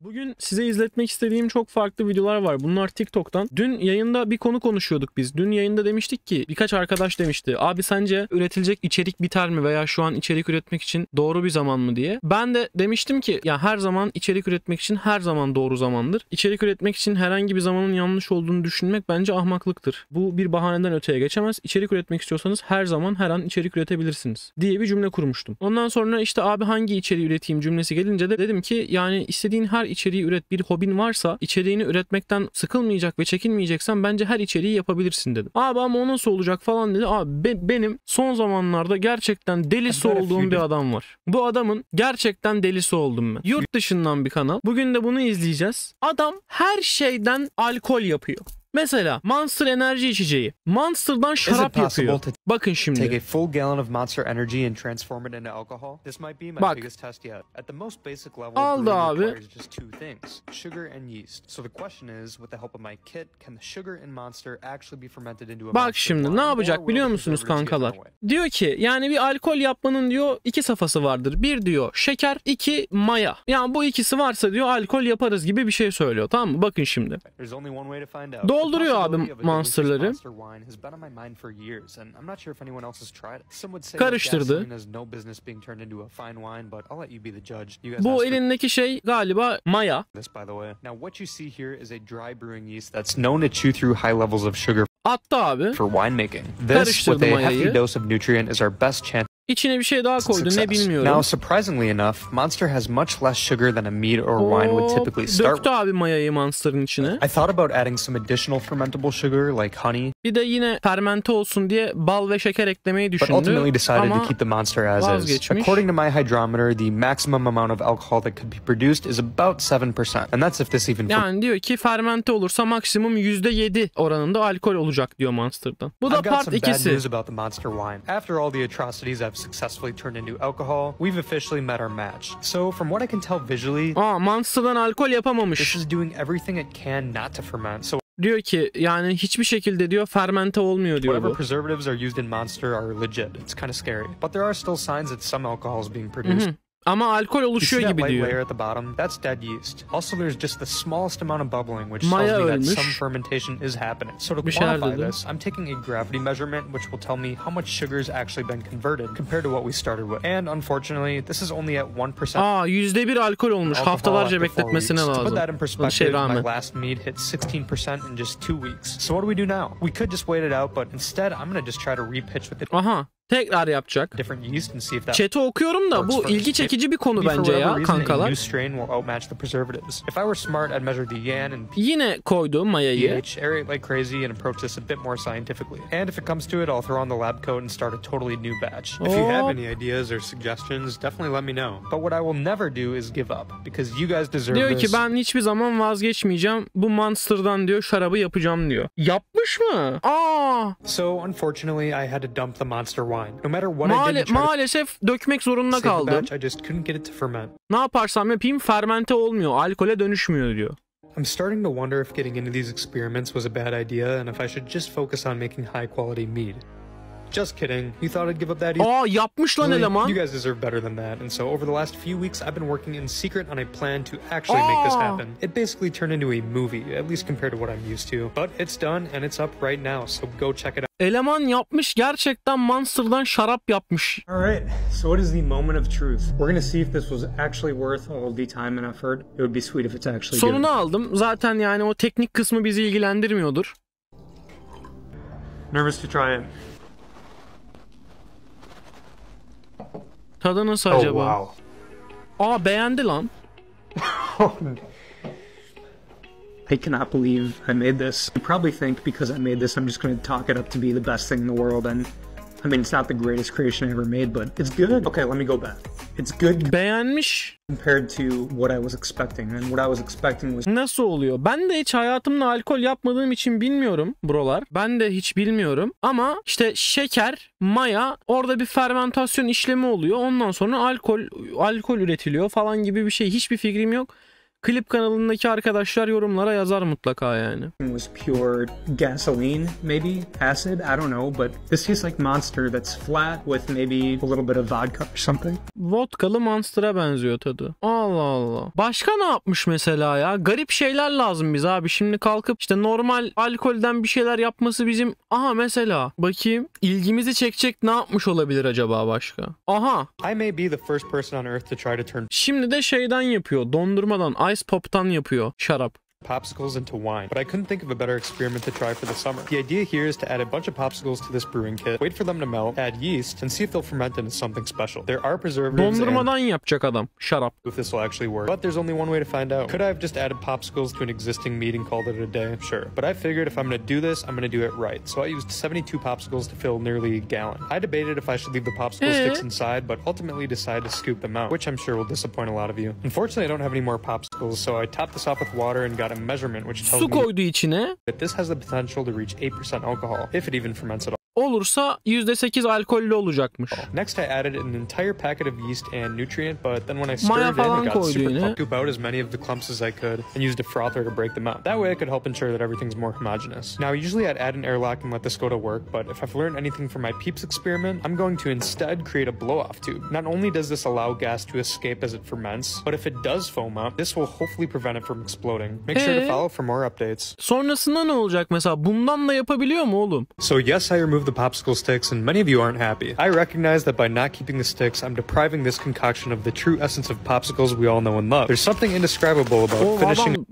Bugün size izletmek istediğim çok farklı videolar var. Bunlar TikTok'tan. Dün yayında bir konu konuşuyorduk biz. Dün yayında demiştik ki birkaç arkadaş demişti. Abi sence üretilecek içerik biter mi veya şu an içerik üretmek için doğru bir zaman mı diye. Ben de demiştim ki ya her zaman içerik üretmek için her zaman doğru zamandır. İçerik üretmek için herhangi bir zamanın yanlış olduğunu düşünmek bence ahmaklıktır. Bu bir bahaneden öteye geçemez. İçerik üretmek istiyorsanız her zaman her an içerik üretebilirsiniz diye bir cümle kurmuştum. Ondan sonra işte abi hangi içeriği üreteyim cümlesi gelince de dedim ki yani istediğin her içeriği üret. Bir hobin varsa içeriğini üretmekten sıkılmayacak ve çekinmeyeceksen bence her içeriği yapabilirsin dedim. Abi ama o nasıl olacak falan dedi. Abi benim son zamanlarda gerçekten delisi olduğum bir adam var. Bu adamın gerçekten delisi oldum ben. Yurt dışından bir kanal. Bugün de bunu izleyeceğiz. Adam her şeyden alkol yapıyor. Mesela Monster enerji içeceği. Monster'dan şarap yapıyor. Bakın şimdi. Bak. Aldı abi. Bak şimdi ne yapacak biliyor musunuz kankalar? Diyor ki yani bir alkol yapmanın diyor iki safhası vardır. Bir diyor şeker, iki maya. Yani bu ikisi varsa diyor alkol yaparız gibi bir şey söylüyor. Tamam mı? Bakın şimdi. Dolduruyor abi Monster'ları. Karıştırdı. Bu elindeki şey galiba maya. Attı abi. Karıştırdı mayayı. İçine bir şey daha koydu ne bilmiyorum. Now, surprisingly enough, Monster has much less sugar than a mead or wine would typically start. Döktü abi mayayı Monster'ın içine. I thought about adding some additional fermentable sugar like honey. Bir de yine fermente olsun diye bal ve şeker eklemeyi düşündü. But ultimately decided ama to keep the Monster as is. vazgeçmiş. According to my hydrometer, the maximum amount of alcohol that could be produced is about 7%. And that's if this even. Yani diyor ki fermente olursa maksimum %7 oranında alkol olacak diyor Monster'dan. Bu da part 2'si. After all the atrocities I've successfully turned into alcohol, we've officially met our match. So from what I can tell visually, Monster'dan alkol yapamamış. This is doing everything it can not to ferment. So diyor ki yani hiçbir şekilde diyor fermente olmuyor diyor bu. Whatever preservatives are used in Monster are legit. It's kind of scary. But there are still signs that some alcohol is being produced. Ama alkol oluşuyor gibi diyor. Layer at the bottom, that's dead yeast. Also, there's just the smallest amount of bubbling, which tells me that some fermentation is happening. So to quantify this, I'm taking a gravity measurement, which will tell me how much sugar has actually been converted compared to what we started with. And unfortunately, this is only at 1%. %1 alkol olmuş. Haftalarca bekletmesine lazım. To put that in perspective, my last mead hit 16% in just 2 weeks. So what do we do now? We could just wait it out, but instead, I'm gonna just try to repitch with it. Tekrar yapacak. Chat'i okuyorum da bu ilgi çekici bir konu bence ya kankalar. Yine koydu mayayı. Diyor ki ben hiçbir zaman vazgeçmeyeceğim. Bu Monster'dan diyor şarabı yapacağım diyor. Yapmış mı? So unfortunately I had to dump the Monster wine. No matter what I did maalesef dökmek zorunda kaldım. Ne yaparsam yapayım fermente olmuyor, alkole dönüşmüyor diyor. I'm starting to wonder if getting into these experiments was a bad idea and if I should just focus on making high quality mead. Just kidding. You thought I'd give up that easy? Yapmış lan eleman. You guys deserve better than that. And so over the last few weeks I've been working in secret on a plan to actually make this happen. It basically turned into a movie, at least compared to what I'm used to. But it's done and it's up right now. So go check it out. Eleman yapmış, gerçekten Monster'dan şarap yapmış. Alright, so what is the moment of truth? We're gonna see if this was actually worth all the time and effort. It would be sweet if it's actually good. Sonunu aldım. Zaten yani o teknik kısmı bizi ilgilendirmiyordur. Nervous to try it. Tadı nasıl acaba? Beğendi lan. I cannot believe I made this. You probably think because I made this I'm just going to talk it up to be the best thing in the world, and I mean it's not the greatest creation I ever made, but it's good. Okay, let me go back. It's good. Beğenmiş. Compared to what I was expecting, and what I was expecting was. Nasıl oluyor? Ben de hiç hayatımda alkol yapmadığım için bilmiyorum buralar. Ben de hiç bilmiyorum. Ama işte şeker, maya, orada bir fermentasyon işlemi oluyor. Ondan sonra alkol üretiliyor falan gibi bir şey. Hiçbir fikrim yok. Klip kanalındaki arkadaşlar yorumlara yazar mutlaka yani. Was pure gasoline, maybe acid, I don't know, but this tastes like Monster that's flat with maybe a little bit of vodka or something. Vodkalı Monster'a benziyor tadı. Allah Allah. Başka ne yapmış mesela ya? Garip şeyler lazım bize abi. Şimdi kalkıp işte normal alkolden bir şeyler yapması bizim... Aha mesela bakayım. İlgimizi çekecek ne yapmış olabilir acaba başka? Aha. I may be the first person on earth to try to turn Şimdi de şeyden yapıyor. Dondurmadan, ice pop'tan yapıyor şarap. popsicles into wine, but I couldn't think of a better experiment to try for the summer. The idea here is to add a bunch of popsicles to this brewing kit, wait for them to melt, add yeast, and see if they'll ferment into something special. There are preservatives Dondurmadan yapacak adam şarap. if this will actually work, but there's only one way to find out. Could I have just added popsicles to an existing meat and called it a day? Sure, but I figured if I'm going to do this, I'm going to do it right. So I used 72 popsicles to fill nearly a gallon. I debated if I should leave the popsicle sticks inside, but ultimately decided to scoop them out, which I'm sure will disappoint a lot of you. Unfortunately, I don't have any more popsicles, so I topped this off with water and got a measurement which tells Su me koydu içine. that this has the potential to reach 8% alcohol, if it even ferments at all. Olursa %8 alkollü olacakmış. Next, I added an entire packet of yeast and nutrient, but then when I Maya stirred it falan in, it got koydu super yine. clumpy. Scoop out as many of the clumps as I could and used a frother to break them out. That way I could help ensure that everything's more homogeneous. Now, usually I'd add an airlock and let this go to work, but if I've learned anything from my Peeps experiment, I'm going to instead create a blow-off tube. Not only does this allow gas to escape as it ferments, but if it does foam up, this will hopefully prevent it from exploding. Make sure to follow for more updates. Sonrasında ne olacak mesela? Bundan da yapabiliyor mu oğlum? So yes, I removed the popsicle sticks, and many of you aren't happy. I recognize that by not keeping the sticks, I'm depriving this concoction of the true essence of popsicles we all know and love. There's something indescribable about finishing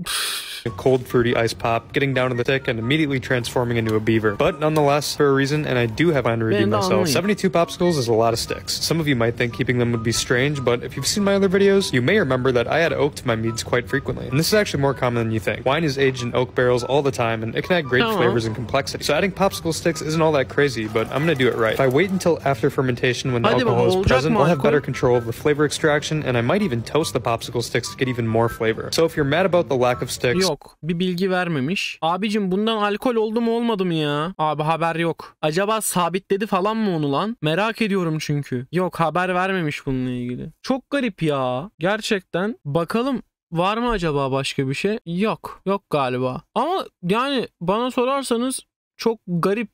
a cold fruity ice pop, getting down to the stick, and immediately transforming into a beaver. But nonetheless, for a reason, and I do have time to redeem myself, 72 popsicles is a lot of sticks. Some of you might think keeping them would be strange, but if you've seen my other videos, you may remember that I add oak to my meads quite frequently. And this is actually more common than you think. Wine is aged in oak barrels all the time, and it can add great flavors and complexity. So adding popsicle sticks isn't all that crazy, but I'm gonna do it right. If I wait until after fermentation when the alcohol is present, I'll have better control over flavor extraction, and I might even toast the popsicle sticks to get even more flavor. So if you're mad about the lack of sticks... Yok. Bir bilgi vermemiş. Abicim bundan alkol oldu mu olmadı mı ya? Abi haber yok. Acaba sabitledi falan mı onu lan? Merak ediyorum çünkü. Yok, haber vermemiş bununla ilgili. Çok garip ya. Gerçekten. Bakalım var mı acaba başka bir şey? Yok. Yok galiba. Ama yani bana sorarsanız çok garip.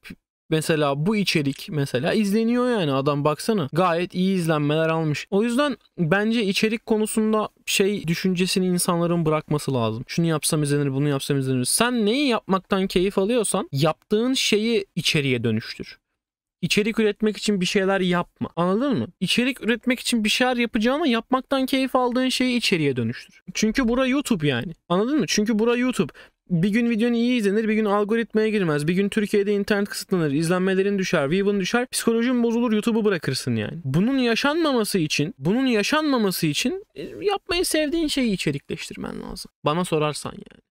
Mesela bu içerik mesela izleniyor yani, adam baksana gayet iyi izlenmeler almış. O yüzden bence içerik konusunda düşüncesini insanların bırakması lazım. Şunu yapsam izlenir, bunu yapsam izlenir. Sen neyi yapmaktan keyif alıyorsan yaptığın şeyi içeriye dönüştür. İçerik üretmek için bir şeyler yapma. Anladın mı? İçerik üretmek için bir şeyler yapacağına yapmaktan keyif aldığın şeyi içeriye dönüştür. Çünkü bura YouTube yani. Anladın mı? Çünkü bura YouTube. Bir gün videon iyi izlenir, bir gün algoritmaya girmez, bir gün Türkiye'de internet kısıtlanır, izlenmelerin düşer, view'un düşer, psikolojin bozulur, YouTube'u bırakırsın yani. Bunun yaşanmaması için yapmayı sevdiğin şeyi içerikleştirmen lazım. Bana sorarsan yani.